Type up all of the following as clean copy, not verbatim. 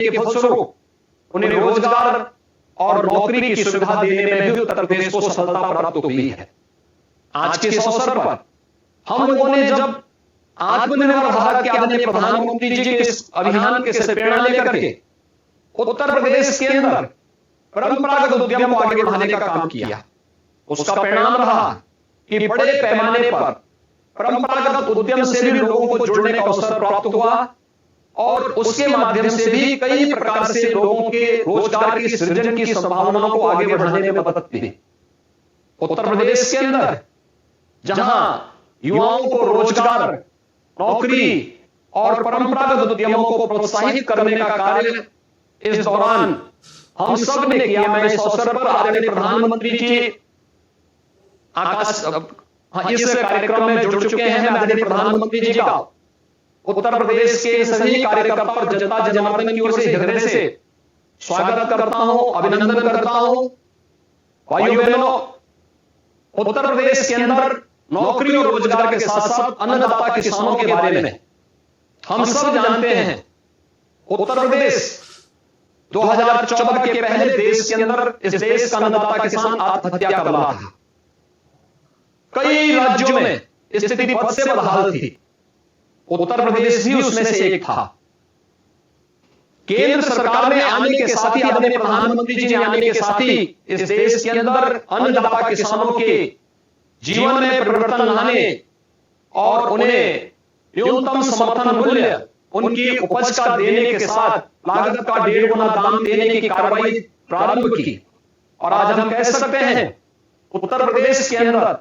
के फलस्वरूप उन्हें रोजगार और नौकरी की सुविधा देने में भी उत्तर प्रदेश को सफलता प्राप्त हुई है। आज के इस अवसर पर हम लोगों ने जब आत्मनिर्भर भारत के आदरणीय प्रधानमंत्री जी के इस अभियान के से प्रेरणा लेकर के उत्तर प्रदेश के अंदर परंपरागत उद्यम को आगे बढ़ाने का काम किया, उसका परिणाम रहा कि बड़े पैमाने पर परंपरागत उद्यम से भी लोगों को जुड़ने का अवसर प्राप्त हुआ और उसके माध्यम से भी कई प्रकार से लोगों के रोजगार की सृजन की संभावनाओं को आगे बढ़ाने में मदद मिली। उत्तर प्रदेश के अंदर जहां युवाओं को रोजगार, नौकरी और परंपरागत उद्यमों को प्रोत्साहित करने का कार्य इस दौरान हम सब ने किया। मैं इस अवसर पर आदरणीय प्रधानमंत्री जी इस कार्यक्रम में जुड़ चुके हैं। मैं आदरणीय प्रधानमंत्री जी का उत्तर प्रदेश के सभी कार्यकर्ता और जनता जनार्दन की ओर से हृदय से स्वागत करता हूं, अभिनंदन करता हूं। भाइयों बहनों, उत्तर प्रदेश के अंदर नौकरी और रोजगार के साथ साथ अन्नदाता किसानों के बारे में हम सब जानते हैं। उत्तर प्रदेश 2014 के पहले देश के अंदर इस देश का अन्नदाता किसान आत्महत्या कर रहा था। कई राज्यों में स्थिति बद से बदहाल थी, उत्तर प्रदेश भी उसमें से एक था। केंद्र सरकार ने आने के साथ ही, आदरणीय प्रधानमंत्री जी ने आने के साथ ही इस देश के अंदर अन्नदाता किसानों के जीवन में परिवर्तन लाने और उन्हें न्यूनतम समर्थन मूल्य उनकी उपज का देने के साथ लागत का 1.5 गुना दाम देने की कार्रवाई प्रारंभ की। और आज हम कह सकते हैं उत्तर प्रदेश के अंदर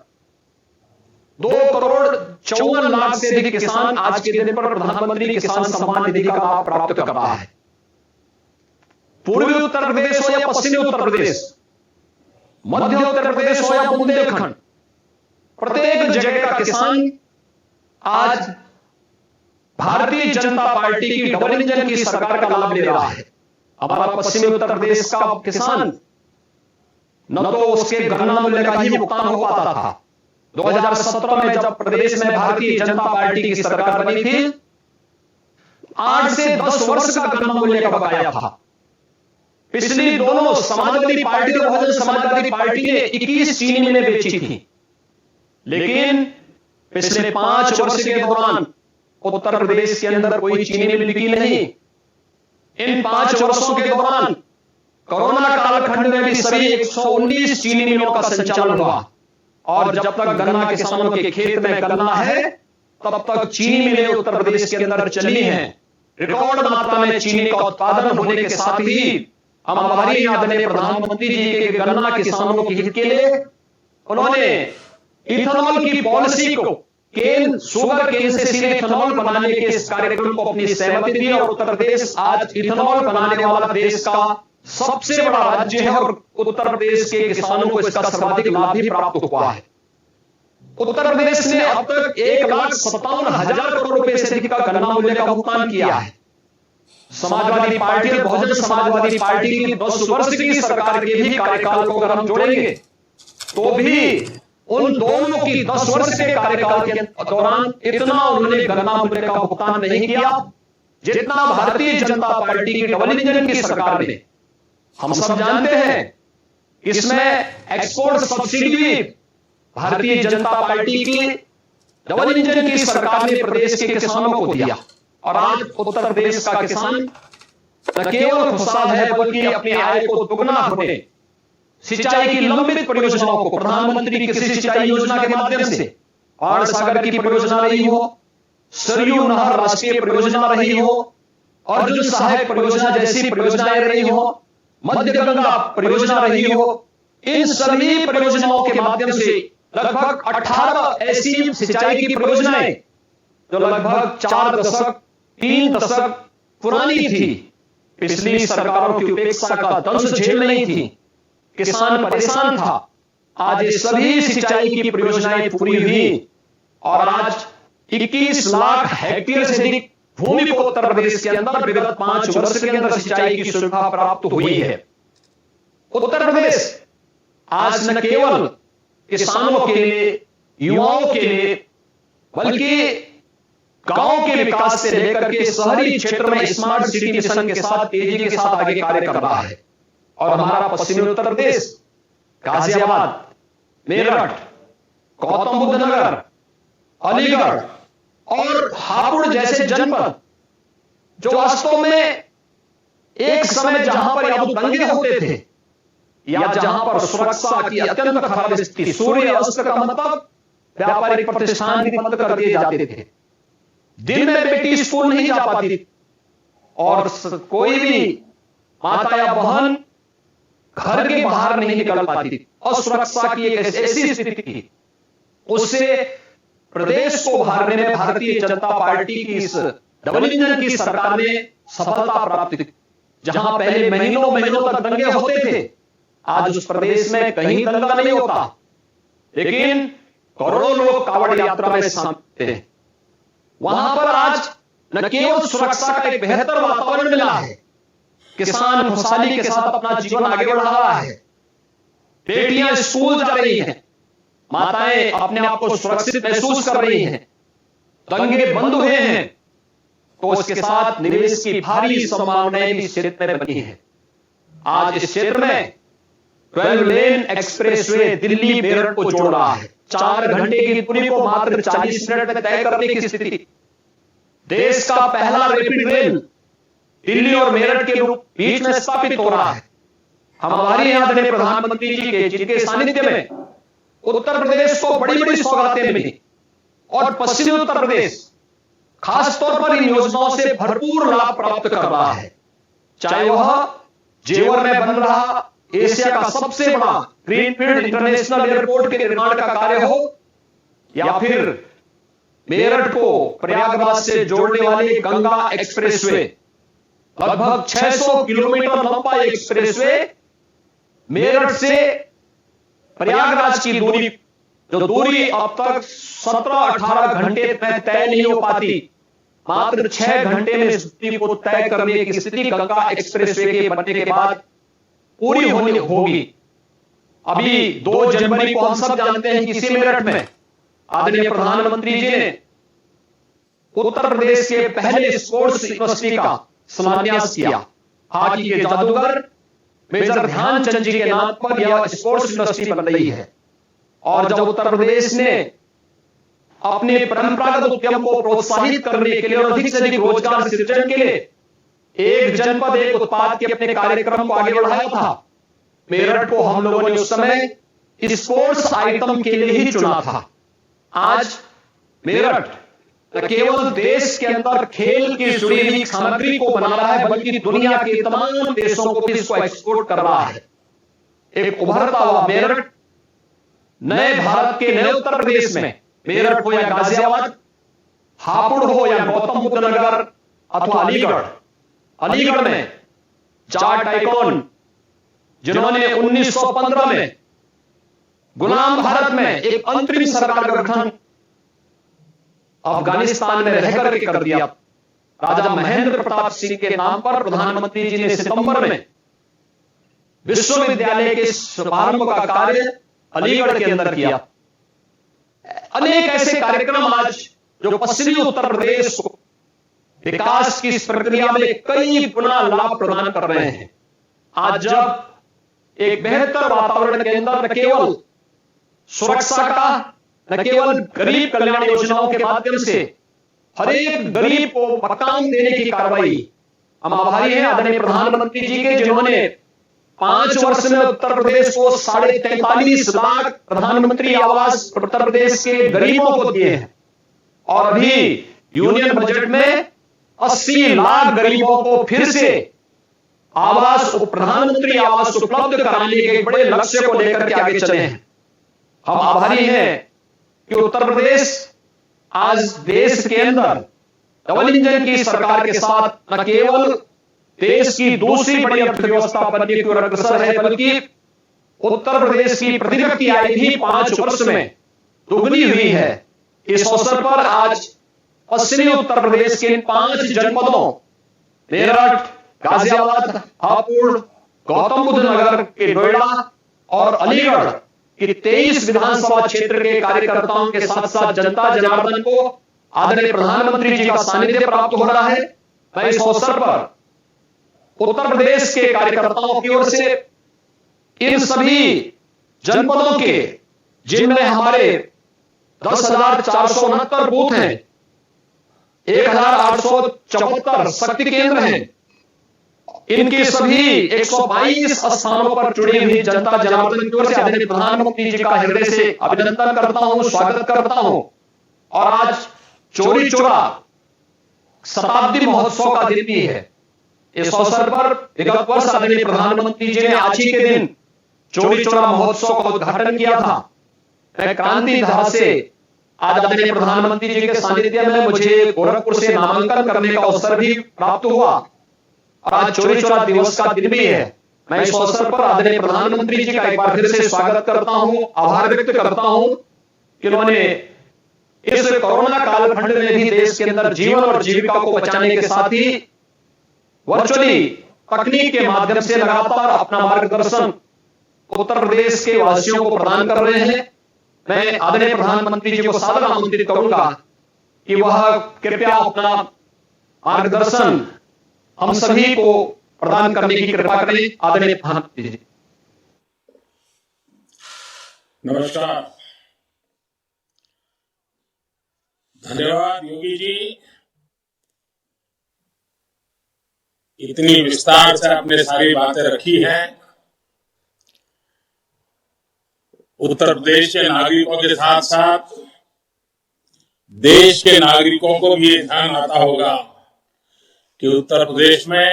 2,54,00,000 से अधिक किसान आज के दिन पर प्रधानमंत्री किसान सम्मान निधि का लाभ प्राप्त कर रहा है। पूर्वी उत्तर प्रदेश हो या पश्चिमी उत्तर प्रदेश, मध्य उत्तर प्रदेश हो या बुंदेलखंड, प्रत्येक जगह का किसान आज भारतीय जनता पार्टी की डबल इंजन की सरकार का लाभ ले रहा है। हमारा पश्चिमी उत्तर प्रदेश का किसान न तो उसके गन्ना मूल्य का ही भुगतान हो पाता था। 2017 में जब प्रदेश में भारतीय जनता पार्टी की सरकार बनी थी, 8 से 10 वर्ष का गन्ना मूल्य का बकाया था। पिछली दोनों समाजवादी पार्टी और बहुजन समाजवादी पार्टी ने 21 चीनी मिलें बेची थी, लेकिन पिछले 5 वर्ष के दौरान उत्तर प्रदेश के अंदर कोई चीनी मिल बिकी नहीं। इन 5 वर्षों के दौरान कोरोना कालखंड में भी सभी 119 चीनी मिलों का संचालन हुआ और जब तक गन्ना किसानों के खेत में गन्ना है तब तक चीनी मिलें उत्तर प्रदेश के अंदर चली हैं। रिकॉर्ड मात्रा में चीनी का उत्पादन होने के साथ ही हम आभारी आदरणीय प्रधानमंत्री जी के गन्ना किसानों के हित के लिए उन्होंने इथेनॉल की पॉलिसी को शुगर केन से सीधे इथेनॉल बनाने के इस कार्यक्रम को अपनी सहमति दी और उत्तर प्रदेश आज इथेनॉल बनाने वाला देश का सबसे बड़ा राज्य है और उत्तर प्रदेश के किसानों को इसका सर्वाधिक लाभ भी प्राप्त हुआ है। उत्तर प्रदेश ने अब तक 1,57,000 करोड़ रुपए से अधिक का गन्ना मूल्य का भुगतान किया है। समाजवादी पार्टी और बहुजन समाजवादी पार्टी की 10 वर्ष की सरकार के भी कार्यकाल को अगर हम जोड़ेंगे तो भी उन दोनों की 10 वर्ष के कार्यकाल के दौरान इतना उन्होंने गन्ना मूल्य का भुगतान नहीं किया जितना भारतीय जनता पार्टी की डबल इंजन की सरकार ने। हम सब जानते हैं इसमें एक्सपोर्ट सब्सिडी भी भारतीय जनता पार्टी की डबल इंजन की सरकार ने प्रदेश के किसानों को दिया और आज उत्तर प्रदेश का किसान न केवल खुशहाल है बल्कि अपनी आय को दुगना होने, सिंचाई की लंबित परियोजनाओं को प्रधानमंत्री कृषि सिंचाई योजना के माध्यम से बाण सागर की परियोजना रही हो, सरयू नहर राष्ट्रीय परियोजना रही हो, अर्जुन सहायक परियोजना जैसी परियोजनाएं रही हो, मध्य गंगा परियोजना रही हो, इन सभी परियोजनाओं के माध्यम से लगभग 18 ऐसी सिंचाई की परियोजनाएं जो लगभग 4 दशक 3 दशक पुरानी थी, पिछली सरकारों की उपेक्षा का दंश झेल नहीं थी, किसान परेशान था। आज ये सभी सिंचाई की परियोजनाएं पूरी हुई और आज 21 लाख हेक्टेयर से अधिक भूमि को उत्तर प्रदेश के अंदर विगत 5 वर्ष के अंदर सिंचाई की सुविधा प्राप्त हुई है। उत्तर प्रदेश आज न केवल किसानों के लिए, युवाओं के लिए, बल्कि गांव के विकास से लेकर के शहरी क्षेत्र में स्मार्ट सिटी मिशन के साथ तेजी के साथ आगे कार्य कर रहा है। और हमारा पश्चिमी उत्तर प्रदेश गाजियाबाद, मेरठ, गौतम बुद्ध नगर, अलीगढ़ और हापुड़ जैसे जनपद जो वास्तव में एक समय जहां पर या तो दंगे होते थे या जहां पर सुरक्षा की अत्यंत खराब स्थिति, सूर्य अस्त का मतलब व्यापारिक प्रतिष्ठान भी बंद कर दिए जाते थे, दिन में बेटी स्कूल नहीं जा पाती थी और कोई भी माता या बहन घर के बाहर नहीं निकल पाती थी। असुरक्षा की एक ऐसी स्थिति थी, उससे प्रदेश को उभारने में भारतीय जनता पार्टी की इस डबल इंजन की सरकार ने सफलता प्राप्त की। जहां पहले महीनों महीनों तक दंगे होते थे, आज उस प्रदेश में कहीं दंगा नहीं होता, लेकिन करोड़ों लोग कांवड़ यात्रा में शामिल थे। वहां पर आज न केवल सुरक्षा का एक बेहतर वातावरण मिला है, किसान खुशहाली के साथ अपना जीवन आगे बढ़ा रहा है, बेटियां स्कूल जा रही हैं, माताएं अपने आप को सुरक्षित महसूस कर रही हैं, दंगे बंद हुए हैं, तो इसके साथ निवेश की भारी संभावनाएं भी क्षेत्र में बनी है। आज इस क्षेत्र में 12 लेन एक्सप्रेसवे दिल्ली मेरठ को जोड़ रहा है। 4 घंटे की दूरी को मात्र 40 मिनट में तय करने की स्थिति। देश का पहला रैपिड रेल दिल्ली और मेरठ के बीच में स्थापित हो रहा है। हमारे यहां आदरणीय प्रधानमंत्री जी के जिनके सानिध्य में उत्तर प्रदेश को बड़ी बड़ी सौगातें मिली और पश्चिमी उत्तर प्रदेश खासतौर पर इन योजनाओं से भरपूर लाभ प्राप्त कर रहा है। चाहे वह जेवर में बन रहा एशिया का सबसे बड़ा ग्रीनफील्ड इंटरनेशनल एयरपोर्ट के निर्माण का कार्य हो, या फिर मेरठ को प्रयागराज से जोड़ने वाली गंगा एक्सप्रेसवे, लगभग 600 किलोमीटर लंबा एक्सप्रेसवे मेरठ से प्रयागराज की दूरी, जो दूरी अब तक 17-18 घंटे में तय नहीं हो पाती, मात्र 6 घंटे में इस दूरी को तय करने की स्थिति गंगा एक्सप्रेसवे के बनने के बाद पूरी होगी। अभी 2 जनवरी को हम सब जानते हैं कि इसी मेरठ में आदरणीय प्रधानमंत्री जी ने उत्तर प्रदेश के पहले स्पोर्ट्स यूनिवर्सिटी का शिलान्यास किया। हॉकी के जादूगर मेजर ध्यानचंद जी के नाम पर यह स्पोर्ट्स यूनिवर्सिटी बन रही है। और जब उत्तर प्रदेश ने अपने परंपरागत उद्यम को प्रोत्साहित करने के लिए और अधिक से अधिक रोजगार सृजन के लिए एक जनपद एक उत्पाद के अपने कार्यक्रम को आगे बढ़ाया था, मेरठ को हम लोगों ने उस समय स्पोर्ट्स आइटम के लिए ही चुना था। आज मेरठ न केवल देश के अंदर खेल की जुड़ी हुई सामग्री को बना रहा है, बल्कि दुनिया के तमाम देशों को भी इसको एक्सपोर्ट कर रहा है। एक उभरता हुआ मेरठ नए भारत के नए उत्तर प्रदेश में, मेरठ हो या गाजियाबाद, हापुड़ हो या गौतम बुद्ध नगर अथवा अलीगढ़ में 4 टाइकॉन जिन्होंने 1915 में गुलाम भारत में एक अंतरिम सरकार का गठन अफगानिस्तान में रहकर के कर दिया। राजा महेंद्र प्रताप सिंह के नाम पर प्रधानमंत्री जी ने सितंबर में विश्वविद्यालय के शुभारंभ का कार्य अलीगढ़ के अंदर किया। अनेक ऐसे कार्यक्रम आज जो पश्चिमी उत्तर प्रदेश को विकास की इस प्रक्रिया में कई गुना लाभ प्रदान कर रहे हैं। आज जब एक बेहतर वातावरण के अंदर न केवल सुरक्षा का, न केवल गरीब कल्याण योजनाओं के माध्यम से हर एक गरीब को मकान देने की कार्रवाई, हम आभारी हैं आदरणीय प्रधानमंत्री जी के, जिन्होंने 5 वर्ष में उत्तर प्रदेश को 43.5 लाख प्रधानमंत्री आवास उत्तर प्रदेश के गरीबों को दिए हैं। और अभी यूनियन बजट में 80 लाख गरीबों को फिर से आवास, प्रधानमंत्री आवास उपलब्ध कराने के बड़े लक्ष्य को लेकर के आगे चले हैं। हम आभारी हैं कि उत्तर प्रदेश आज देश के अंदर डबल इंजन की सरकार के साथ न केवल देश की दूसरी बड़ी अर्थव्यवस्था बनने की ओर अग्रसर है, बल्कि उत्तर प्रदेश की प्रति व्यक्ति आय भी 5 वर्ष में दुगनी हुई है। इस अवसर पर आज पश्चिमी उत्तर प्रदेश के इन 5 जनपदों मेरठ, गाजियाबाद, हापुड़, गौतम बुद्ध नगर के नोएडा और अलीगढ़ के 23 विधानसभा क्षेत्र के कार्यकर्ताओं के साथ साथ जनता जनार्दन को आदरणीय प्रधानमंत्री जी का सानिध्य प्राप्त हो रहा है। मैं इस अवसर पर उत्तर प्रदेश के कार्यकर्ताओं की ओर से इन सभी जनपदों के, जिनमें हमारे 10,469 बूथ हैं, 1,874 शक्ति केंद्र हैं, इनके सभी 122 स्थानों पर चुनी हुई जनता जनार्दन की ओर से आदरणीय प्रधानमंत्री जी का हृदय से अभिनंदन करता हूं, स्वागत करता हूं। और आज चौरी चौरा शताब्दी महोत्सव का दिन भी है। इस अवसर पर विगत वर्ष आदरणीय प्रधानमंत्री जी ने आज ही के दिन चौरी चौरा महोत्सव का उद्घाटन किया था। मैं क्रांति धारा से आज आदरणीय प्रधानमंत्री जी के सानिध्य में मुझे गोरखपुर से नामांकन करने का अवसर भी प्राप्त हुआ और आज चौरी चौरा दिवस का दिन भी है। मैं इस अवसर पर आदरणीय प्रधानमंत्री जी का एक बार फिर से स्वागत करता हूं, आभार व्यक्त करता हूं कि उन्होंने इस कोरोना कालखंड में भी देश के अंदर जीवन और जीविका को बचाने के साथ ही वर्चुअली तकनीक के माध्यम से लगातार अपना मार्गदर्शन उत्तर प्रदेश के वासियों को प्रदान कर रहे हैं। मैं आदरणीय प्रधानमंत्री जी को सादर आमंत्रित करूंगा कि वह कृपया अपना मार्गदर्शन हम सभी को प्रदान करने की कृपा करें। आदरणीय प्रधानमंत्री जी। नमस्कार, धन्यवाद योगी जी। इतनी विस्तार से आपने सारी बातें रखी हैं। उत्तर प्रदेश के नागरिकों के साथ साथ देश के नागरिकों को भी ये ध्यान आता होगा कि उत्तर प्रदेश में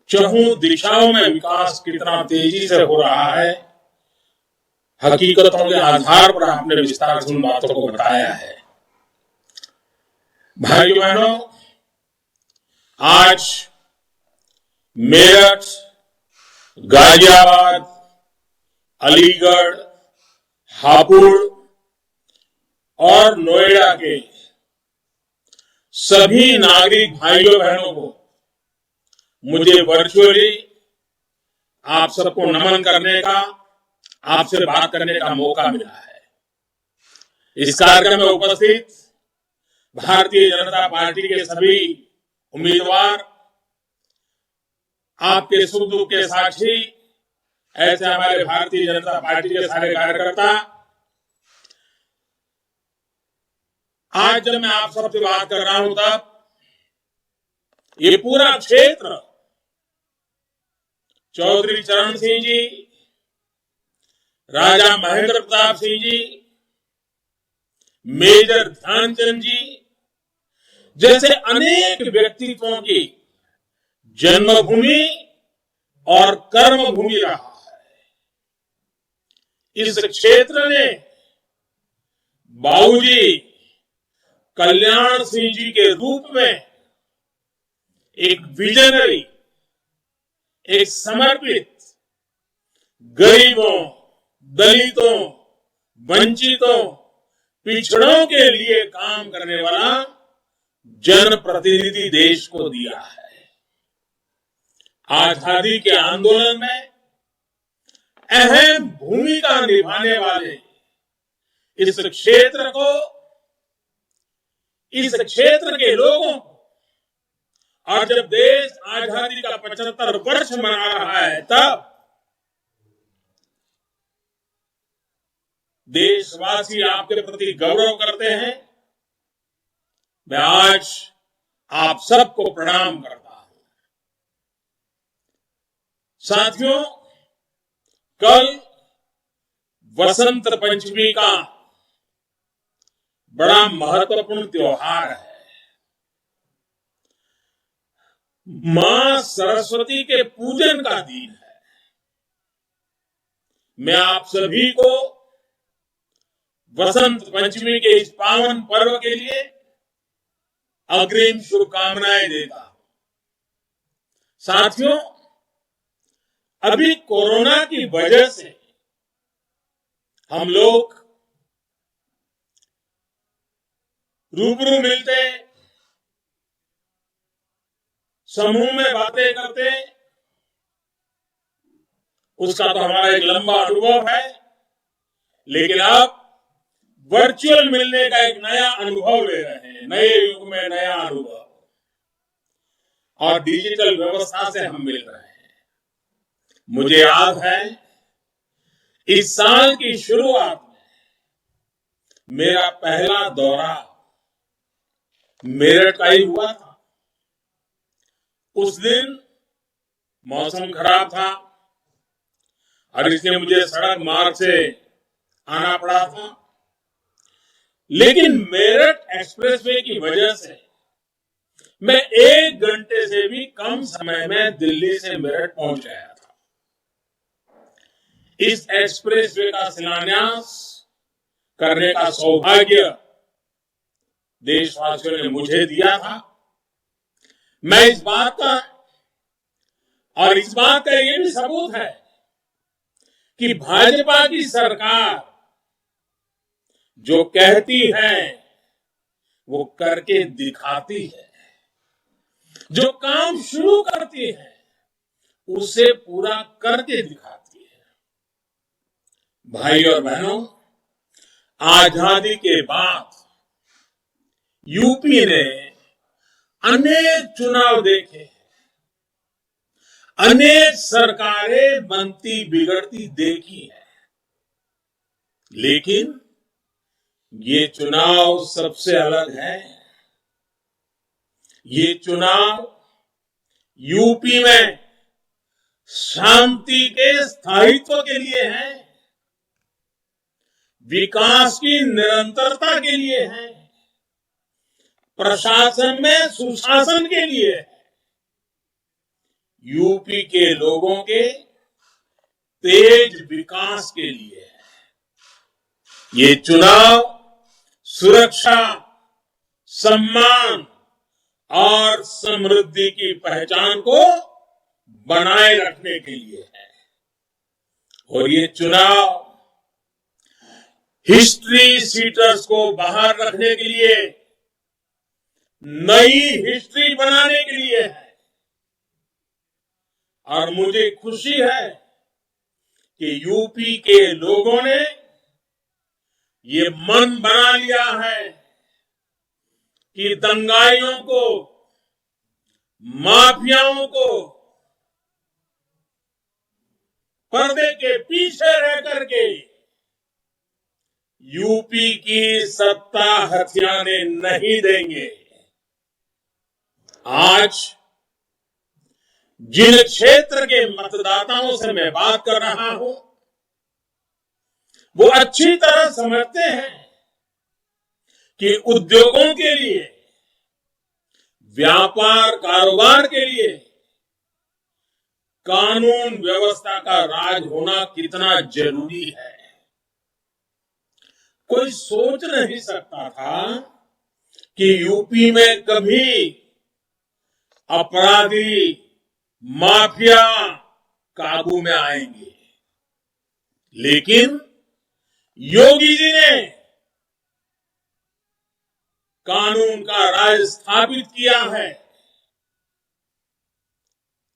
चहुं दिशाओं में विकास कितना तेजी से हो रहा है। हकीकतों के आधार पर आपने विस्तार से उन बातों को बताया है। भाइयों बहनों, आज मेरठ, गाजियाबाद, अलीगढ़, हापुड़ और नोएडा के सभी नागरिक भाइयों बहनों को मुझे वर्चुअली आप सबको नमन करने का, आपसे बात करने का मौका मिला है। इस कार्यक्रम में उपस्थित भारतीय जनता पार्टी के सभी उम्मीदवार, आपके सुख दुख के साक्षी, ऐसे हमारे भारतीय जनता पार्टी के सारे कार्यकर्ता, आज जब मैं आप सबसे बात कर रहा हूं तब ये पूरा क्षेत्र चौधरी चरण सिंह जी, राजा महेंद्र प्रताप सिंह जी, मेजर ध्यानचंद जी जैसे अनेक व्यक्तित्वों की जन्मभूमि और कर्मभूमि रहा है। इस क्षेत्र ने बाबूजी कल्याण सिंह जी के रूप में एक विजनरी, एक समर्पित, गरीबों, दलितों, वंचितों, पिछड़ों के लिए काम करने वाला जनप्रतिनिधि देश को दिया है। आजादी के आंदोलन में अहम भूमिका निभाने वाले इस क्षेत्र को, इस क्षेत्र के लोगों को, और जब देश आजादी का 75 वर्ष मना रहा है तब देशवासी आपके प्रति गौरव करते हैं। मैं आज आप सबको प्रणाम करता हूं। साथियों, कल वसंत पंचमी का बड़ा महत्वपूर्ण त्योहार है। मां सरस्वती के पूजन का दिन है। मैं आप सभी को वसंत पंचमी के इस पावन पर्व के लिए अग्रिम शुभकामनाएं देता हूं। साथियों, अभी कोरोना की वजह से हम लोग रूबरू मिलते, समूह में बातें करते, उसका तो हमारा एक लंबा अनुभव है। लेकिन अब वर्चुअल मिलने का एक नया अनुभव ले रहे हैं। नए युग में नया अनुभव और डिजिटल व्यवस्था से हम मिल रहे हैं। मुझे याद है इस साल की शुरुआत में मेरा पहला दौरा मेरठ का ही हुआ था। उस दिन मौसम खराब था और इसलिए मुझे सड़क मार्ग से आना पड़ा था, लेकिन मेरठ एक्सप्रेसवे की वजह से मैं 1 घंटे से भी कम समय में दिल्ली से मेरठ पहुंच गया था। इस एक्सप्रेसवे का शिलान्यास करने का सौभाग्य देशवासियों ने मुझे दिया था। मैं इस बात का ये भी सबूत है कि भाजपा की सरकार जो कहती है वो करके दिखाती है, जो काम शुरू करती है उसे पूरा करके दिखाती है। भाई और बहनों, आजादी के बाद यूपी ने अनेक चुनाव देखे, अनेक सरकारें बनती बिगड़ती देखी है, लेकिन ये चुनाव सबसे अलग है। ये चुनाव यूपी में शांति के स्थायित्व के लिए है, विकास की निरंतरता के लिए है, प्रशासन में सुशासन के लिए है, यूपी के लोगों के तेज विकास के लिए है। ये चुनाव सुरक्षा, सम्मान और समृद्धि की पहचान को बनाए रखने के लिए है। और ये चुनाव हिस्ट्री सीटर्स को बाहर रखने के लिए, नई हिस्ट्री बनाने के लिए है। और मुझे खुशी है कि यूपी के लोगों ने ये मन बना लिया है कि दंगाइयों को, माफियाओं को पर्दे के पीछे रह करके यूपी की सत्ता हथियाने नहीं देंगे। आज जिन क्षेत्र के मतदाताओं से मैं बात कर रहा हूं, वो अच्छी तरह समझते हैं कि उद्योगों के लिए, व्यापार कारोबार के लिए कानून व्यवस्था का राज होना कितना जरूरी है। कोई सोच नहीं सकता था कि यूपी में कभी अपराधी, माफिया काबू में आएंगे, लेकिन योगी जी ने कानून का राज स्थापित किया है।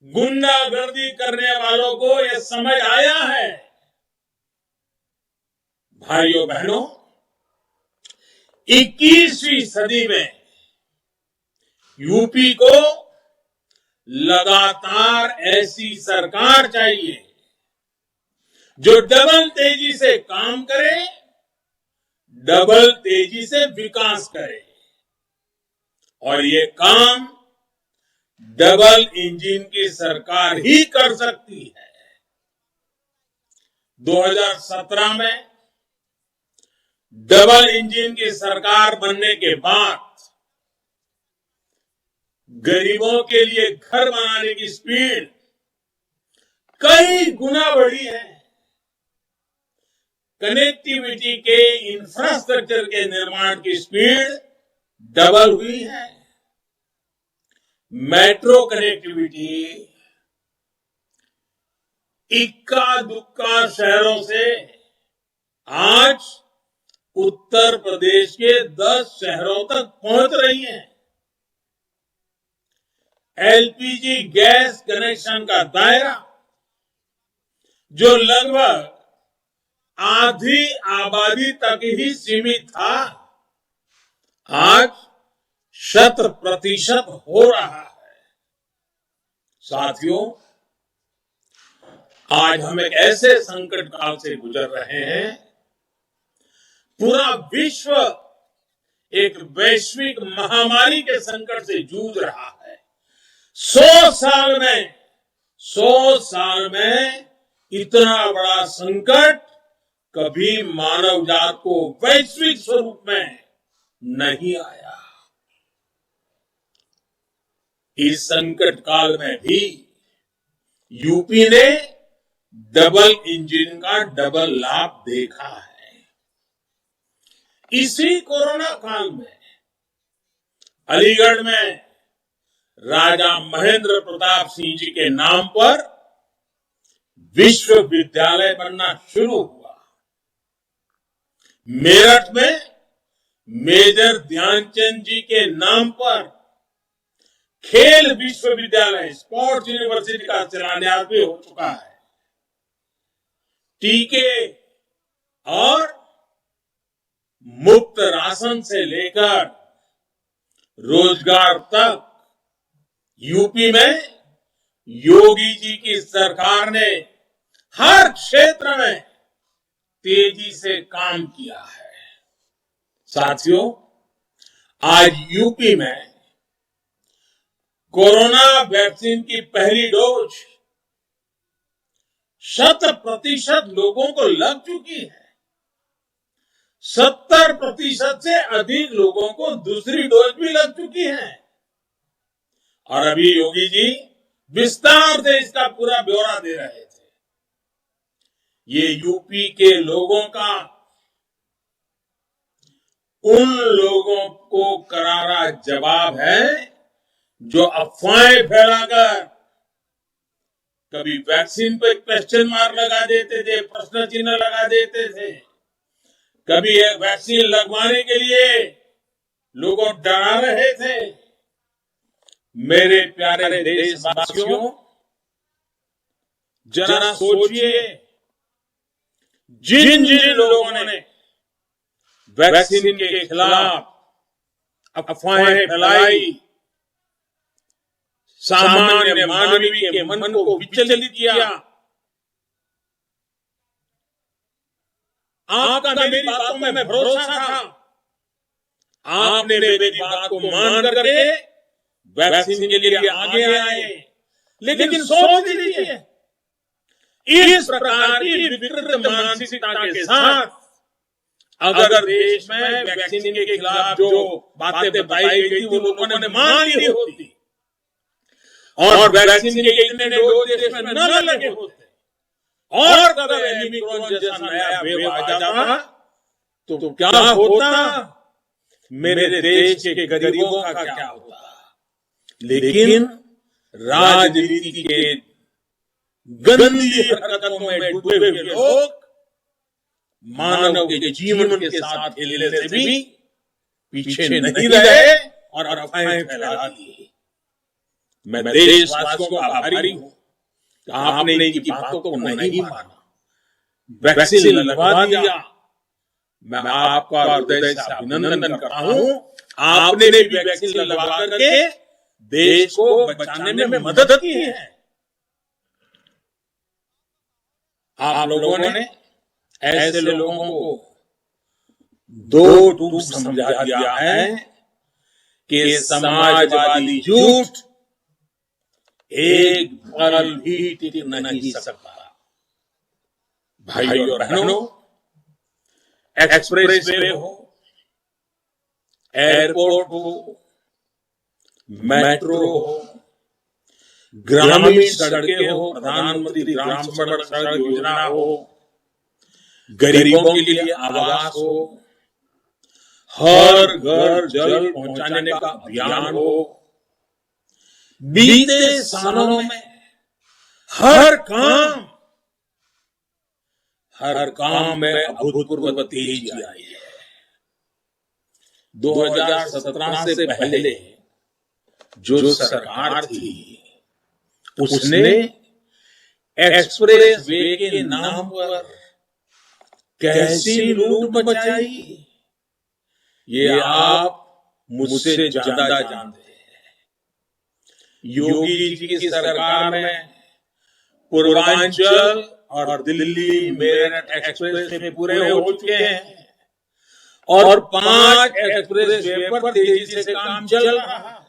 गुंडागर्दी करने वालों को यह समझ आया है। भाइयों बहनों, 21वीं सदी में यूपी को लगातार ऐसी सरकार चाहिए जो डबल तेजी से काम करे, डबल तेजी से विकास करे। और ये काम डबल इंजन की सरकार ही कर सकती है। 2017 में डबल इंजन की सरकार बनने के बाद गरीबों के लिए घर बनाने की स्पीड कई गुना बढ़ी है। कनेक्टिविटी के इंफ्रास्ट्रक्चर के निर्माण की स्पीड डबल हुई है। मेट्रो कनेक्टिविटी इक्का दुक्का शहरों से आज उत्तर प्रदेश के 10 शहरों तक पहुंच रही है। एलपीजी गैस कनेक्शन का दायरा जो लगभग आधी आबादी तक ही सीमित था, आज 100% हो रहा है। साथियों, आज हम एक ऐसे संकट काल से गुजर रहे हैं, पूरा विश्व एक वैश्विक महामारी के संकट से जूझ रहा है। 100 साल में इतना बड़ा संकट कभी मानव जात को वैश्विक स्वरूप में नहीं आया। इस संकट काल में भी यूपी ने डबल इंजन का डबल लाभ देखा है। इसी कोरोना काल में अलीगढ़ में राजा महेंद्र प्रताप सिंह जी के नाम पर विश्वविद्यालय बनना शुरू हुआ। मेरठ में मेजर ध्यानचंद जी के नाम पर खेल विश्वविद्यालय, स्पोर्ट्स यूनिवर्सिटी का शिलान्यास भी हो चुका है। टीके और मुफ्त राशन से लेकर रोजगार तक यूपी में योगी जी की सरकार ने हर क्षेत्र में तेजी से काम किया है। साथियों, आज यूपी में कोरोना वैक्सीन की पहली डोज 100% लोगों को लग चुकी है। 70% से अधिक लोगों को दूसरी डोज भी लग चुकी है। और अभी योगी जी विस्तार से इसका पूरा ब्यौरा दे रहे थे। ये यूपी के लोगों का उन लोगों को करारा जवाब है जो अफवाहें फैलाकर कभी वैक्सीन पे क्वेश्चन मार्क लगा देते थे, प्रश्न चिन्ह लगा देते थे, कभी वैक्सीन लगवाने के लिए लोगों डरा रहे थे। मेरे प्यारे देशवासियों, जरा सोचिए, जिन जिन लोगों ने वैक्सीन के खिलाफ अफवाहें फैलाई, सामान्य मानवी के मन को विचलित किया, आपका मेरी बातों में भरोसा था, आपने मेरी बात को मान करके वैक्सीन के लिए आगे आए। लेकिन सोच लीजिए, इस प्रकार की विकृत मानसिकता के साथ अगर देश में वैक्सीन के खिलाफ जो बातें बताई गई थी वो लोगों ने मान ली होती और वैक्सीन के इतने डोज देश में न लगे होते और अगर ओमिक्रॉन जैसा नया वेव आ जाता तो क्या होता, मेरे देश के गरीबों का क्या होता। लेकिन राजनीति के गंदी हरकतों में डूबे हुए लोग मानव के जीवन के साथ खेलने से भी पीछे नहीं रहे और अफवाहें फैला दी। मैं देशवासियों को आभारी हूं कि आपने इनकी बातों को नहीं माना, वैक्सीन लगवा दिया। मैं आपका हृदय से अभिनंदन करता हूं। आपने भी वैक्सीन लगवा करके देश को बचाने में मदद की है। आप लोगों ने ऐसे लोगों को दो टूक समझा दिया है कि समाजवादी झूठ एक पल भी टिक नहीं सकता। भाइयों और बहनों, एक्सप्रेस वे हो, एयरपोर्ट हो, मेट्रो हो, ग्रामीण सड़कें हो, प्रधानमंत्री ग्राम सड़क योजना हो, गरीबों के लिए आवास हो, हर घर जल पहुंचाने का अभियान हो, बीते सालों में हर काम में अभूतपूर्व तेजी आई है। 2017 से पहले जो सरकार थी उसने एक्सप्रेस वे के नाम पर कैसी लूट मचाई, ये आप मुझसे ज्यादा जानते हैं। योगी जी की सरकार में पूर्वांचल और दिल्ली मेरठ एक्सप्रेस वे पूरे हो चुके हैं और 5 एक्सप्रेस वे पर तेजी से काम चल रहा है।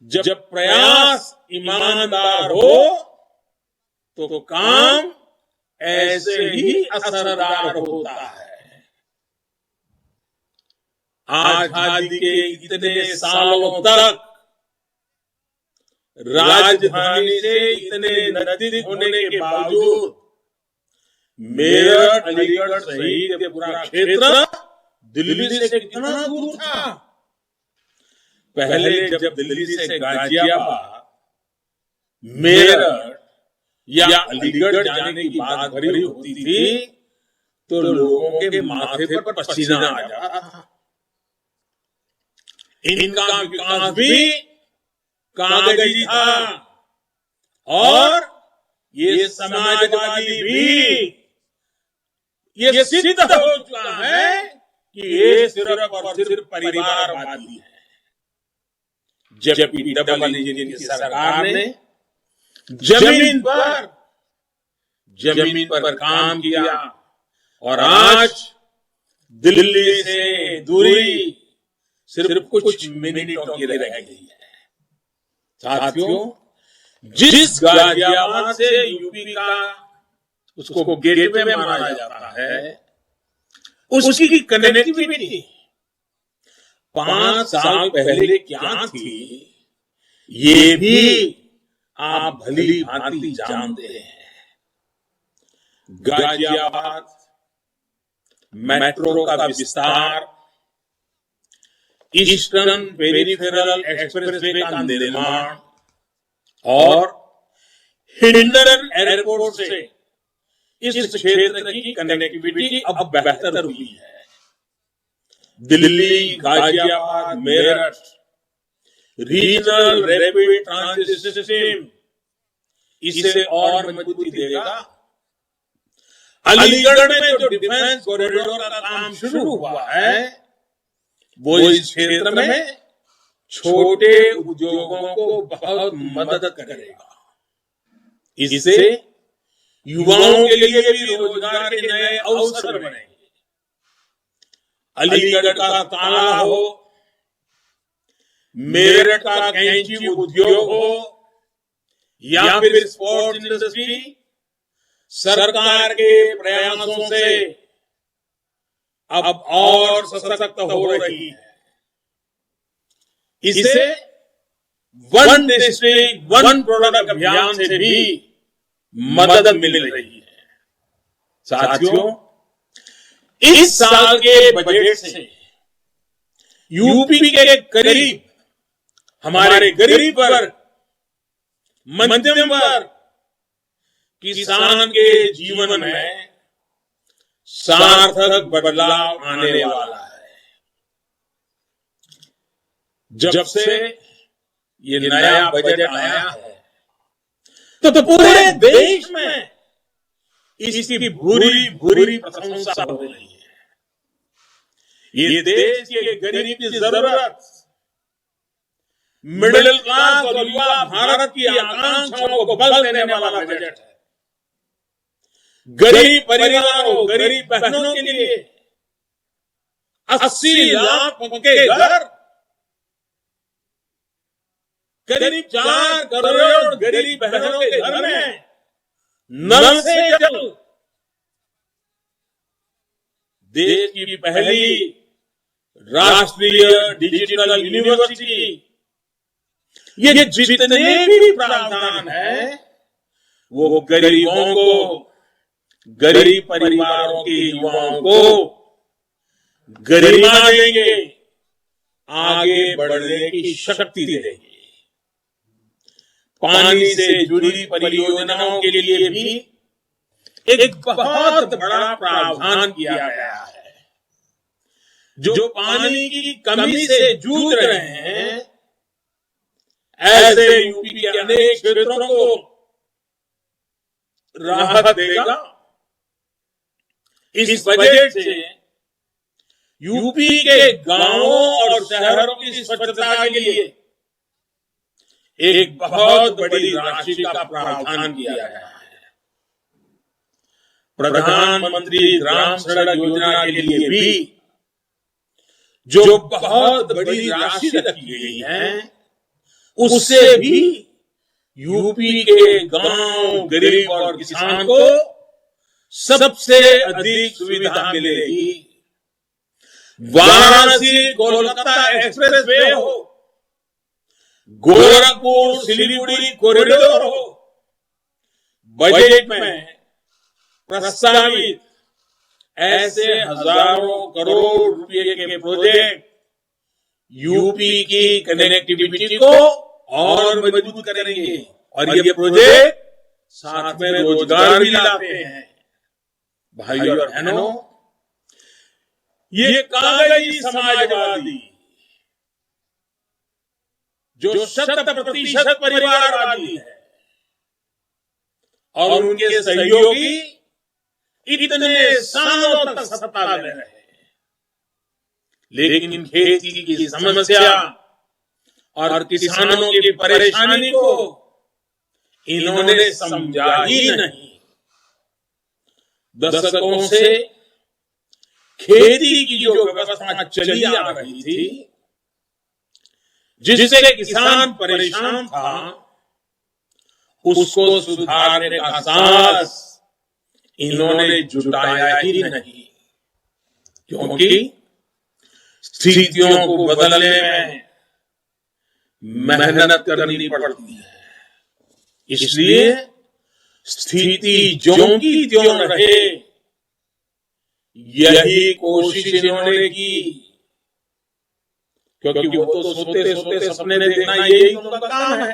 जब प्रयास ईमानदार हो तो काम ऐसे ही असरदार होता है। आजादी के इतने सालों तक राजधानी से इतने नजदीक होने के बावजूद मेरठ, अलीगढ़ सहित पूरा क्षेत्र दिल्ली से कितना दूर था। पहले जब दिल्ली से गाजियाबाद, मेरठ या अलीगढ़ जाने की बात भरी होती थी तो लोगों के माथे पर पसीना आ जाता था। इनका विकास भी कागजी था और ये समाजवादी भी ये सिद्ध हो चुका है कि ये सिर्फ और सिर्फ परिवारवादी है। जबकि डबल इंजन की सरकार ने जमीन पर काम किया और आज दिल्ली से दूरी सिर्फ कुछ मिनटों की रह गई है। साथियों, जिस गाजियाबाद से यूपी का उसको गेटवे में माना जाता है, उसकी कनेक्टिविटी 5 साल पहले क्या थी, ये भी आप भली भांति जानते हैं। गाजियाबाद मेट्रो का विस्तार, ईस्टर्न पेरिफेरल एक्सप्रेसवे का निर्माण और हिंडन एयरपोर्ट से इस क्षेत्र की कनेक्टिविटी अब बेहतर हुई है। Delhi, Ghaziabad, Meerut regional rapid transit system इसे और मजबूती देगा। अलीगढ़ में जो डिफेंस कॉरिडोर का काम शुरू हुआ है वो इस क्षेत्र में छोटे उद्योगों को बहुत मदद करेगा। इससे युवाओं के लिए भी रोजगार के नए अवसर बनेंगे। अलीगढ़ का ताला हो, मेरठ का कैंची उद्योग हो या फिर स्पोर्ट्स इंडस्ट्री, सरकार के प्रयासों से अब और सशक्त हो रही है। इसे वन डिस्ट्रिक्ट वन प्रोडक्ट अभियान से भी मदद मिल रही है। साथियों, इस साल के बजट से यूपी के करीब हमारे गरीब वर्ग, मध्यम वर्ग, किसान के जीवन में सार्थक बदलाव आने वाला है। जब से ये नया बजट आया है तो पूरे देश में इसकी भूरी भूरी प्रशंसा हो रही है। ये देश के गरीब की जरूरत, मिडिल क्लास और युवा भारत की आकांक्षाओं को बल देने वाला बजट है। गरीब परिवारों, गरीब बहनों के लिए 80 लाख पक्के घर, करीब 4 करोड़ गरीब बहनों के घर में नल से जल, देश की पहली राष्ट्रीय डिजिटल यूनिवर्सिटी, ये जितने भी प्रावधान है वो गरीबों को, गरीब परिवारों के युवाओं को गरिमा देंगे, आगे बढ़ने की शक्ति देंगे। पानी से जुड़ी परियोजनाओं के लिए भी एक बहुत बड़ा प्रावधान किया गया है। जो पानी की कमी से जूझ रहे हैं, ऐसे यूपी के अनेक क्षेत्रों को राहत देगा इस बजट से यूपी के गांवों और शहरों की स्वच्छता के लिए एक बहुत बड़ी राशि का प्रावधान किया गया है। प्रधानमंत्री ग्राम सड़क योजना के लिए भी जो बहुत बड़ी राशि रखी गई है, उससे भी यूपी के गांव, गरीब और किसान को सबसे अधिक सुविधा मिलेगी। वाराणसी कोलकाता एक्सप्रेस वे हो, गोरखपुर सिलीगुड़ी कॉरिडोर हो, बजट में प्रस्तावित ऐसे हजारों करोड़ रुपए के प्रोजेक्ट यूपी की कनेक्टिविटी को और मजबूत करेंगे और ये प्रोजेक्ट साथ में रोजगार भी लाते हैं। भाइयों और बहनों, ये कागजी समाजवादी जो 100% परिवारवादी है और उनके सहयोगी इतने सालों तक सत्ता में रहे, लेकिन खेती की समस्या और किसानों की परेशानी को इन्होंने समझा ही नहीं। दशकों से खेती की जो व्यवस्था चली आ रही थी, जिससे किसान परेशान था, उसको सुधारने का साहस इन्होंने जुटाया ही नहीं, क्योंकि स्थितियों को बदलने में मेहनत करनी पड़ती है। इसलिए स्थिति ज्यों की त्यों रहे, यही कोशिश इन्होंने की, क्योंकि वो तो सोते सोते सपने देखना यही उनका काम है।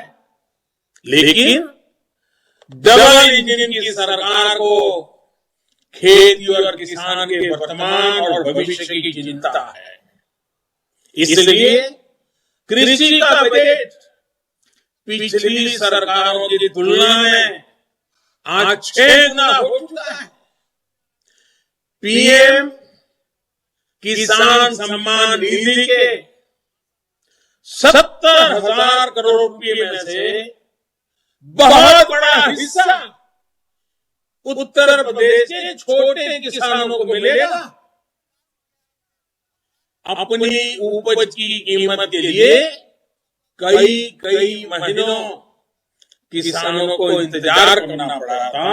लेकिन डबल इंजन की सरकार को खेती और किसान के वर्तमान और भविष्य की चिंता है। इसलिए कृषि का बजट पिछली सरकारों की तुलना में आज 6 गुना हो चुका है। पीएम किसान सम्मान निधि के 70,000 करोड़ रुपए में से बहुत बड़ा हिस्सा उत्तर प्रदेश के छोटे किसानों को मिलेगा। अपनी उपज की कीमत के लिए कई महीनों किसानों को इंतजार करना पड़ा था।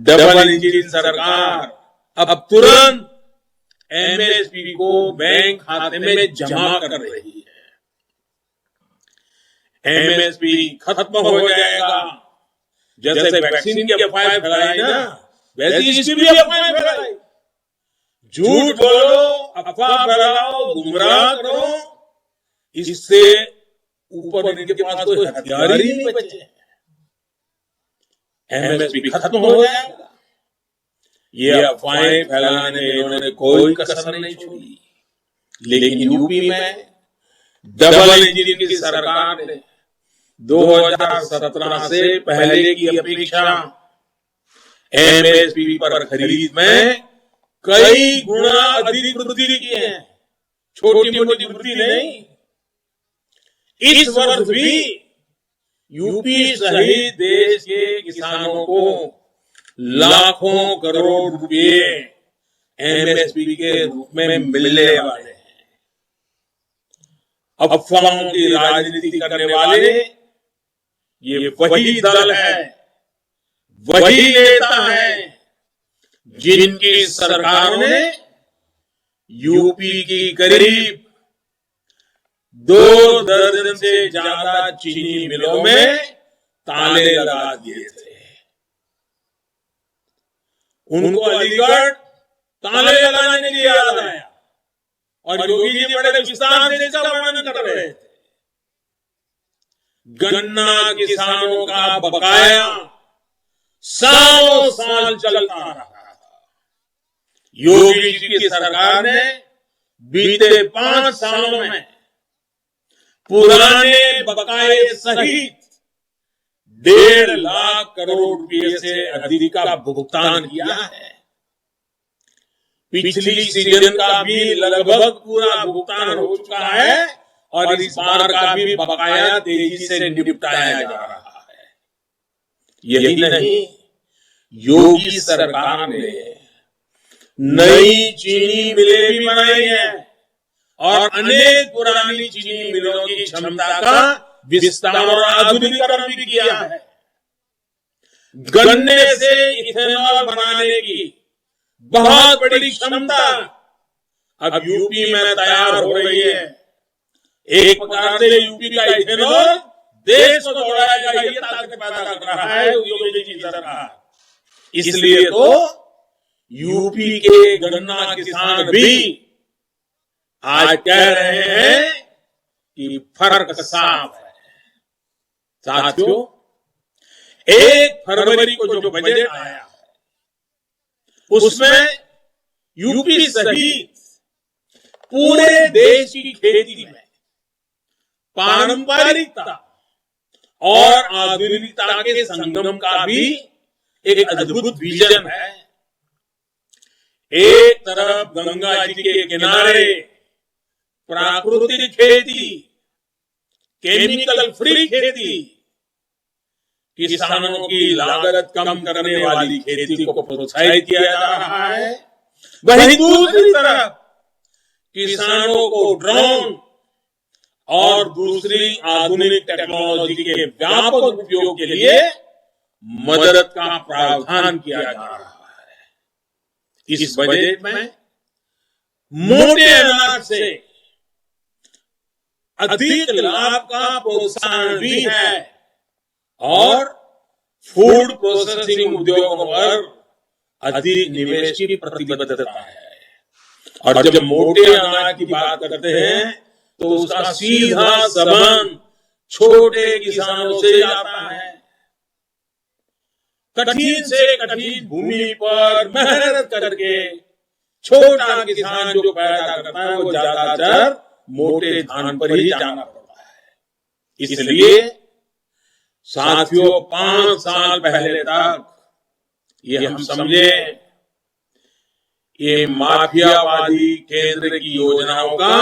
डबल इंजन सरकार अब तुरंत एमएसपी को बैंक खाते में जमा कर रही है। एमएसपी खत्म हो जाएगा। जैसे वैक्सीन की अफवाह फैलाई ना, वैसे इसकी भी अफवाह फैलाई। झूठ बोलो, अफवाह फैलाओ, गुमराह करो, इससे ऊपर इनके पास कोई हथियार ही नहीं बचे। एमएसपी खत्म हो जाएगा, ये अफवाहें फैलाने में इन्होंने कोई कसर नहीं छोड़ी। लेकिन यूपी में डबल इंजन की सरकार ने 2017 से पहले की अपेक्षा एमएसपी पर खरीद में कई गुना अधिक वृद्धि की है। छोटी मोटी वृद्धि नहीं। इस वर्ष भी यूपी सहित देश के किसानों को लाखों करोड़ रुपए एमएसपी के रूप में मिलने वाले हैं। अफवाहों की राजनीति करने वाले ये वही दल है, वही नेता है जिनकी सरकार ने यूपी की करीब 2 दर्जन से ज्यादा चीनी मिलों में ताले लगा दिए थे। उनको अलीगढ़ ताले लगाने के लिए याद आया और योगी जी बड़े विस्तार से इसका वर्णन कर रहे थे। गन्ना किसानों का बकाया 100 साल चलता रहा। योगी जी की सरकार ने बीते 5 सालों में पुराने बकाये सहित 1.5 लाख करोड़ रुपए से अधिक का भुगतान किया है। पिछली सीजन का भी लगभग पूरा भुगतान हो चुका है और इस बार का भी बकाया तेजी से निपटाया जा रहा है। यही नहीं, योगी सरकार ने नई चीनी मिलें भी बनाई हैं और अनेक पुरानी चीनी मिलों की क्षमता का विस्तार और आधुनिकीकरण भी किया है। गन्ने से इथेनॉल बनाने की बहुत बड़ी क्षमता अब यूपी में तैयार हो रही है। एक प्रकार से यूपी का इथेनॉल देश को दौड़ाएगा, ये ताकत पैदा कर रहा है योगी जी सरकार। इसलिए तो यूपी के गन्ना किसान भी आज कह रहे हैं कि फर्क साफ है। साथियों, 1 फरवरी को जो बजट आया है उसमें यूपी सहित पूरे देश की खेती में पारंपरिकता और आधुनिकता के संगम का भी एक अद्भुत विजन है। एक तरफ गंगा जी के किनारे प्राकृतिक खेती, केमिकल फ्री खेती, किसानों की लागत कम करने वाली खेती को प्रोत्साहित किया जा रहा है। वहीं दूसरी तरफ किसानों को ड्रोन और दूसरी आधुनिक टेक्नोलॉजी के व्यापक उपयोग के लिए मदद का प्रावधान किया जा रहा है। इस बजट में मोटे अनाज से अधिक लाभ का प्रोत्साहन भी है और फूड प्रोसेसिंग उद्योगों पर अधिक निवेश की प्रतिबद्धता है। और जब मोटे अनाज की बात करते हैं तो उसका सीधा संबंध छोटे किसानों से आता है। कठिन से कठिन भूमि पर मेहनत करके छोटा किसान जो पैदा करता है वो ज्यादातर मोटे धान पर ही जाना पड़ता है। इसलिए साथियों, 5 साल पहले तक ये हम समझे ये माफियावादी केंद्र की योजनाओं का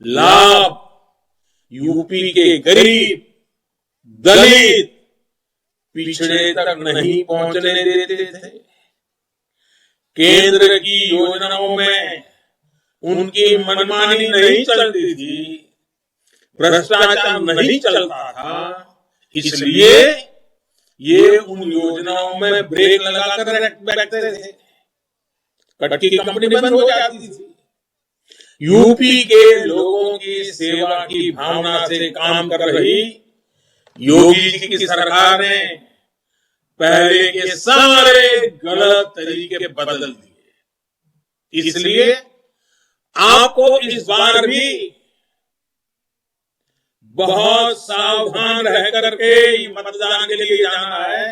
लाभ यूपी के गरीब, दलित, पिछड़े तक नहीं पहुंचने देते थे। केंद्र की योजनाओं में उनकी मनमानी नहीं चलती थी, भ्रष्टाचार नहीं चलता था, इसलिए ये उन योजनाओं में ब्रेक लगाकर बैठते थे। कटकी कंपनी बंद हो जाती थी। यूपी के लोगों की सेवा की भावना से काम कर रही योगी जी की सरकार ने पहले के सारे गलत तरीके बदल दिए। इसलिए आपको इस बार भी बहुत सावधान रह करके मतदान के लिए जाना है।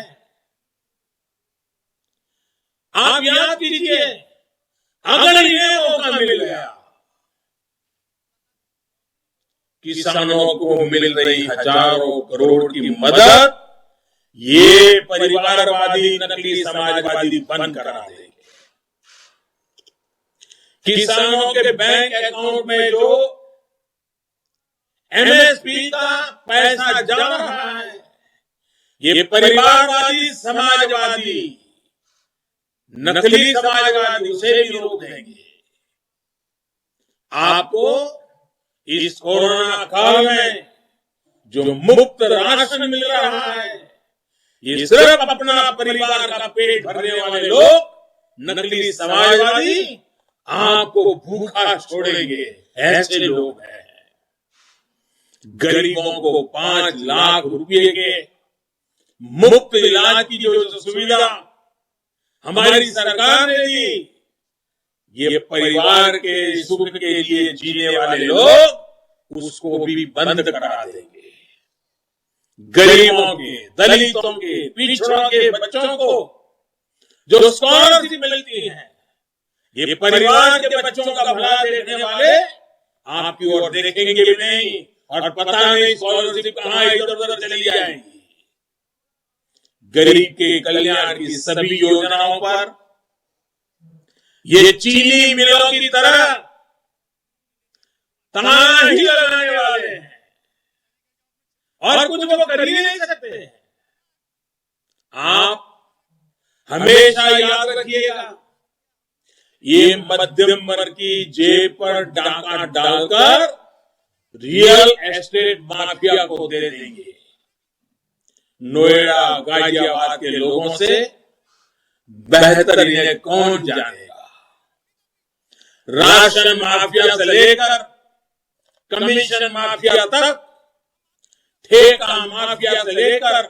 आप याद कीजिए, अगर ये मौका मिल गया, किसानों को मिल रही हजारों करोड़ की मदद ये परिवारवादी नकली समाजवादी बंद करा देंगे। किसानों के बैंक अकाउंट में जो एमएसपी का पैसा जा रहा है, ये परिवारवादी समाजवादी नकली समाजवादी उसे भी रोक देंगे। आपको इस कोरोना काल में जो मुफ्त राशन मिल रहा है, ये सिर्फ अपना परिवार का पेट भरने वाले लोग, नकली समाजवादी आपको भूखा छोड़ेंगे, ऐसे लोग हैं। गरीबों को 5 लाख रुपए के मुफ्त इलाज की जो सुविधा हमारी सरकार ने दी, ये परिवार के सुख के लिए जीने वाले लोग उसको भी बंद करा देंगे। गरीबों के, दलितों के, पिछड़ों के बच्चों को जो स्कॉलरशिप मिलती है, ये परिवार के बच्चों का भला देखने वाले आपकी ओर देखेंगे भी नहीं और पता नहीं स्कॉलरशिप कहां इधर उधर चली जाएगी। गरीब के कल्याण की सभी योजनाओं पर ये चीनी मिलों की तरह ताना ही लगाने वाले हैं और कुछ वो कर ही नहीं सकते। आप हमेशा याद रखिएगा, ये मध्यम वर्ग की जेब पर डाका डालकर रियल एस्टेट माफिया को दे देंगे। नोएडा गाजियाबाद के लोगों से बेहतर इन्हें कौन जानेगा। राशन माफिया से लेकर कमीशन माफिया तक, ठेका माफिया से लेकर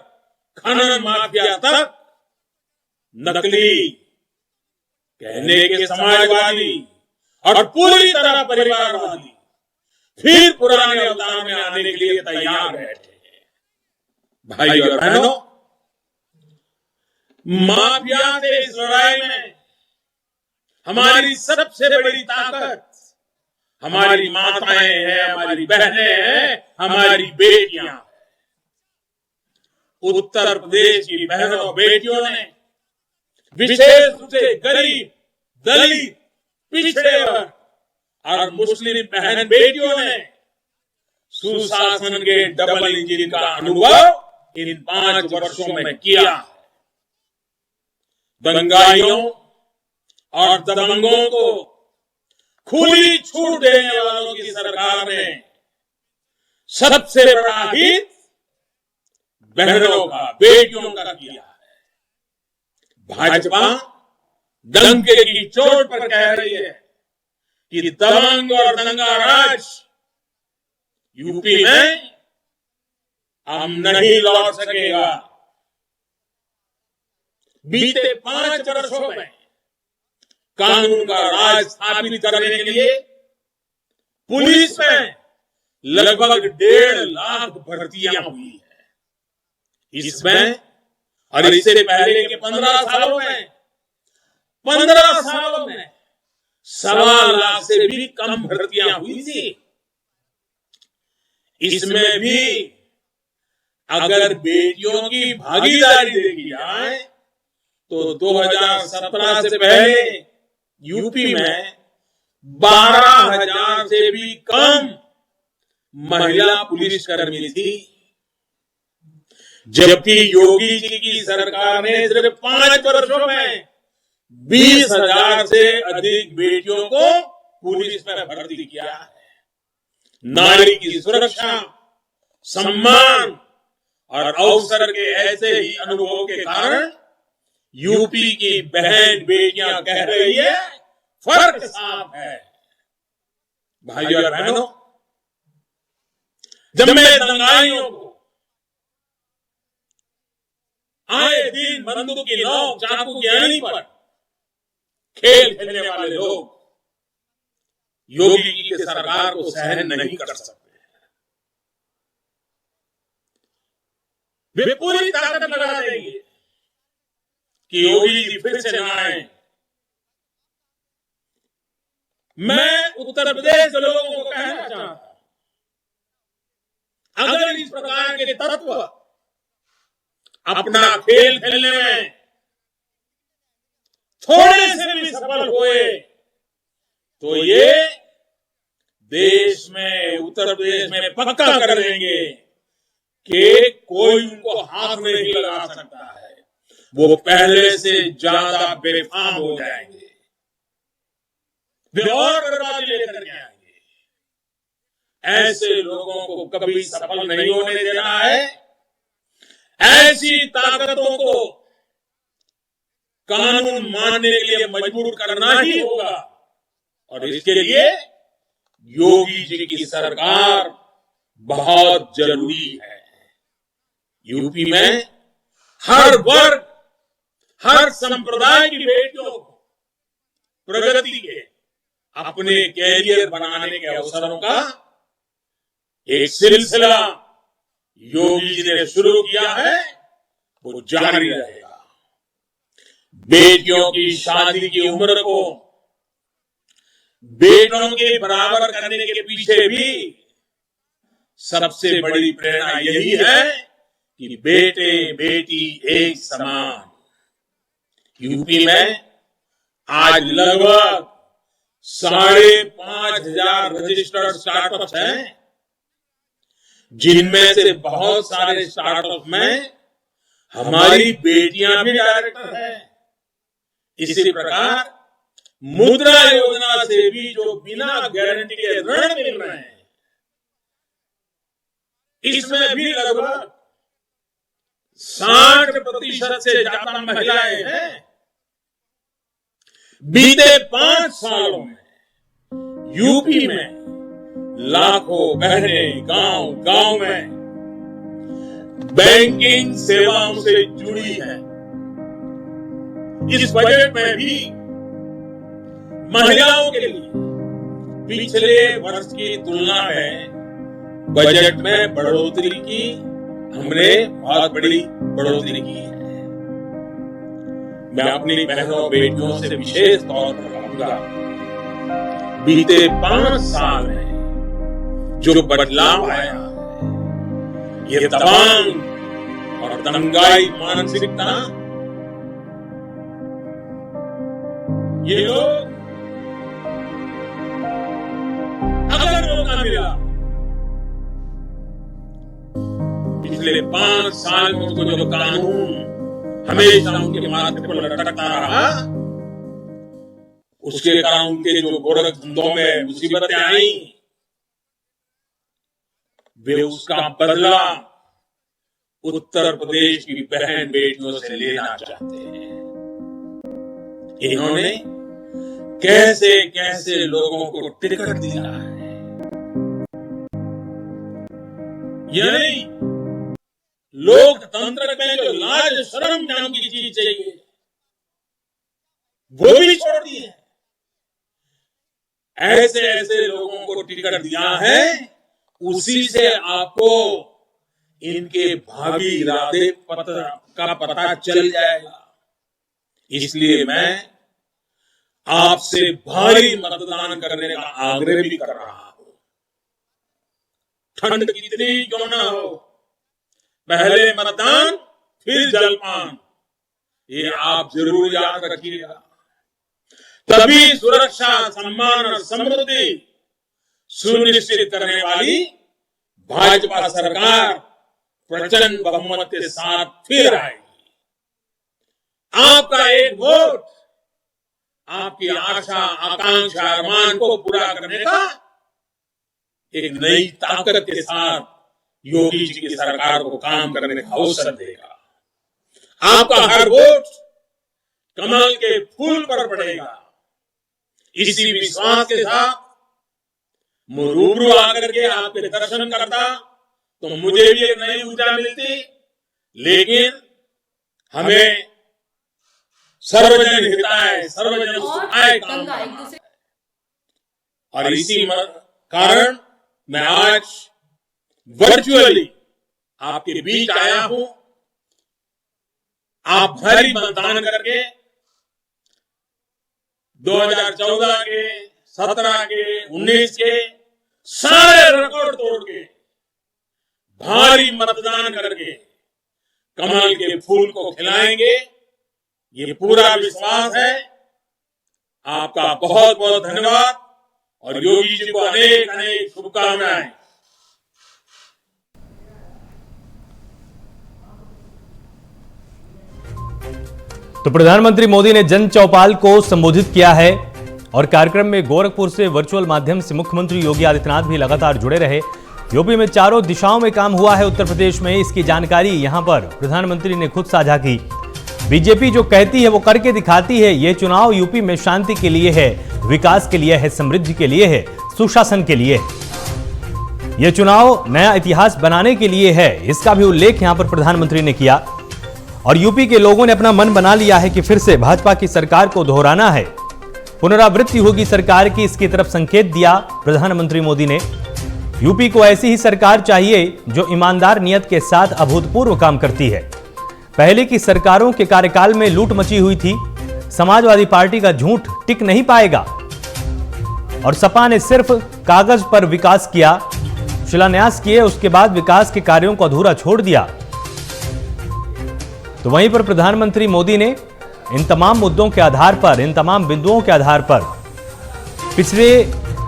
खनन माफिया तक, नकली कहने के समाजवादी और पूरी तरह परिवारवादी फिर पुराने अवतार में आने के लिए तैयार बैठे हैं। भाई और बहनों, माफिया से इस लड़ाई में हमारी सबसे बड़ी ताकत हमारी माताएं हैं, हमारी बहनें हैं, हमारी बेटियां हैं। उत्तर प्रदेश की बहनों बेटियों ने, विशेष रूप से गरीब, दलित, पिछड़े वर्ग और मुस्लिम बहन बेटियों ने सुशासन के डबल इंजन का अनुभव इन 5 वर्षों में किया। दंगाइयों और दबंगों को खुली छूट देने वालों की सरकार ने सबसे बड़ा हित बहनों का, बेटियों का किया है। भाजपा डंके की चोट पर कह रही है कि दबंग और दंगा राज यूपी में अब नहीं लौट सकेगा। बीते 5 वर्षों में कानून का राज स्थापित करने के लिए पुलिस में लगभग 1.5 लाख भर्तियां हुई है। इसमें और इससे पहले के 15 सालों में 1.25 लाख से भी कम भर्तियां हुई थी। इसमें भी अगर बेटियों की भागीदारी देखी जाए तो 2017 से पहले यूपी में 12,000 से भी कम महिला पुलिसकर्मी थी, जबकि योगी जी की सरकार ने सिर्फ 5 वर्षों में 20,000 से अधिक बेटियों को पुलिस में भर्ती किया है। नारी की सुरक्षा, सम्मान और अवसर के ऐसे ही अनुभव के कारण यूपी की बहन बेटियां कह रही है, फर्क साफ है। भाइयों और बहनों, जब मैं दंगाइयों को आए दिन बंदूक की नोक, चाकू की आनी पर खेल खेलने वाले लोग योगी जी की सरकार को सहन नहीं कर सकते। वे पूरी ताकत लगा देंगे कि योगी जी फिर से न आए। मैं उत्तर प्रदेश के लोगों को कहना चाहता हूं, अगर इस प्रकार के तत्व अपना खेल खेलने में थोड़े से भी सफल हुए तो ये देश में, उत्तर प्रदेश में पक्का कर देंगे कि कोई उनको हाथ में नहीं लगा सकता है। वो पहले से ज्यादा बेफाम हो जाएंगे, वे और बर्बादी लेकर के आएंगे। ऐसे लोगों को कभी सफल नहीं होने देना है। ऐसी ताकतों को कानून मानने के लिए मजबूर करना ही होगा और इसके लिए योगी जी की सरकार बहुत जरूरी है। यूपी में हर वर्ग, हर संप्रदाय की बेटियों को प्रगति के, अपने कैरियर बनाने के अवसरों का एक सिलसिला योगी जी ने शुरू किया है, वो जारी रहेगा। बेटियों की शादी की उम्र को बेटों के बराबर करने के पीछे भी सबसे बड़ी प्रेरणा यही है कि बेटे बेटी एक समान। यूपी में आज लगभग 5,500 रजिस्टर्ड स्टार्टअप्स हैं, जिनमें से बहुत सारे स्टार्टअप में हमारी बेटियां भी डायरेक्टर हैं। इसी प्रकार मुद्रा योजना से भी जो बिना गारंटी के ऋण मिल रहे हैं, इसमें भी लगभग 60% से ज्यादा महिलाएं हैं। बीते 5 सालों में यूपी में लाखों बहनें गांव गांव में बैंकिंग सेवाओं से जुड़ी है। इस बजट में भी महिलाओं के लिए पिछले वर्ष की तुलना में बजट में बढ़ोतरी की, हमने बहुत बड़ी बढ़ोतरी की है। मैं अपनी बहनों बेटियों से विशेष तौर पर कहूंगा, बीते 5 साल में जो बदलाव आया है, ये दबंग और दंगाई मानसिकता, ये लोग अगर मौका मिला पिछले 5 साल में उनको जो कानून हमेशा उनके माथे पर लटकता रहा, उसके कारण उनके जो गोरख धंधों में मुसीबतें आई, वे उसका बदला उत्तर प्रदेश की बहन बेटियों से लेना चाहते हैं। इन्होंने कैसे कैसे लोगों को टिकट दिया है, यानी लोकतंत्र में जो लाज शर्म नाम की चीज चाहिए, वो भी छोड़ दी है। ऐसे ऐसे लोगों को टिकट दिया है, उसी से आपको इनके भावी इरादे का पता चल जाएगा। इसलिए मैं आपसे भारी मतदान करने का आग्रह भी कर रहा हूं। ठंड कितनी क्यों ना हो, पहले मतदान फिर जलपान, ये आप जरूर याद रखिएगा। तभी सुरक्षा, सम्मान और समृद्धि सुनिश्चित करने वाली भाजपा सरकार प्रचंड बहुमत के साथ फिर आएगी। आपका एक वोट आपकी आशा, आकांक्षा, अरमान को पूरा करने का एक नई ताकत के साथ योगी जी की सरकार को काम करने का अवसर देगा। आपका हर वोट कमल के फूल पर पड़ेगा। इसी विश्वास के साथ मैं रूबरू आकर के आपके दर्शन करता तो मुझे भी एक नई ऊर्जा मिलती, लेकिन हमें सर्वजन हिताय सर्वजन सुखाय काम करना है। और इसी कारण मैं आज वर्चुअली आपके बीच आया हूं। आप भारी मतदान करके 2014 के, 17 के, 19 के सारे रिकॉर्ड तोड़ के भारी मतदान करके कमल के फूल को खिलाएंगे, ये पूरा विश्वास है। आपका बहुत बहुत धन्यवाद और योगी जी को अनेक अनेक शुभकामनाएं। तो प्रधानमंत्री मोदी ने जन चौपाल को संबोधित किया है और कार्यक्रम में गोरखपुर से वर्चुअल माध्यम से मुख्यमंत्री योगी आदित्यनाथ भी लगातार जुड़े रहे। यूपी में चारों दिशाओं में काम हुआ है उत्तर प्रदेश में, इसकी जानकारी यहां पर प्रधानमंत्री ने खुद साझा की। बीजेपी जो कहती है वो करके दिखाती है। ये चुनाव यूपी में शांति के लिए है, विकास के लिए है, समृद्धि के लिए है, सुशासन के लिए है। ये चुनाव नया इतिहास बनाने के लिए है, इसका भी उल्लेख यहां पर प्रधानमंत्री ने किया। और यूपी के लोगों ने अपना मन बना लिया है कि फिर से भाजपा की सरकार को दोहराना है, पुनरावृत्ति होगी सरकार की, इसकी तरफ संकेत दिया प्रधानमंत्री मोदी ने। यूपी को ऐसी ही सरकार चाहिए जो ईमानदार नियत के साथ अभूतपूर्व काम करती है। पहले की सरकारों के कार्यकाल में लूट मची हुई थी, समाजवादी पार्टी का झूठ टिक नहीं पाएगा। और सपा ने सिर्फ कागज पर विकास किया, शिलान्यास किए, उसके बाद विकास के कार्यों को अधूरा छोड़ दिया। तो वहीं पर प्रधानमंत्री मोदी ने इन तमाम मुद्दों के आधार पर, इन तमाम बिंदुओं के आधार पर पिछले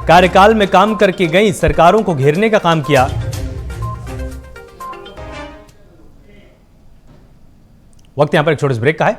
कार्यकाल में काम करके गई सरकारों को घेरने का काम किया। वक्त यहां पर एक छोटे से ब्रेक का है।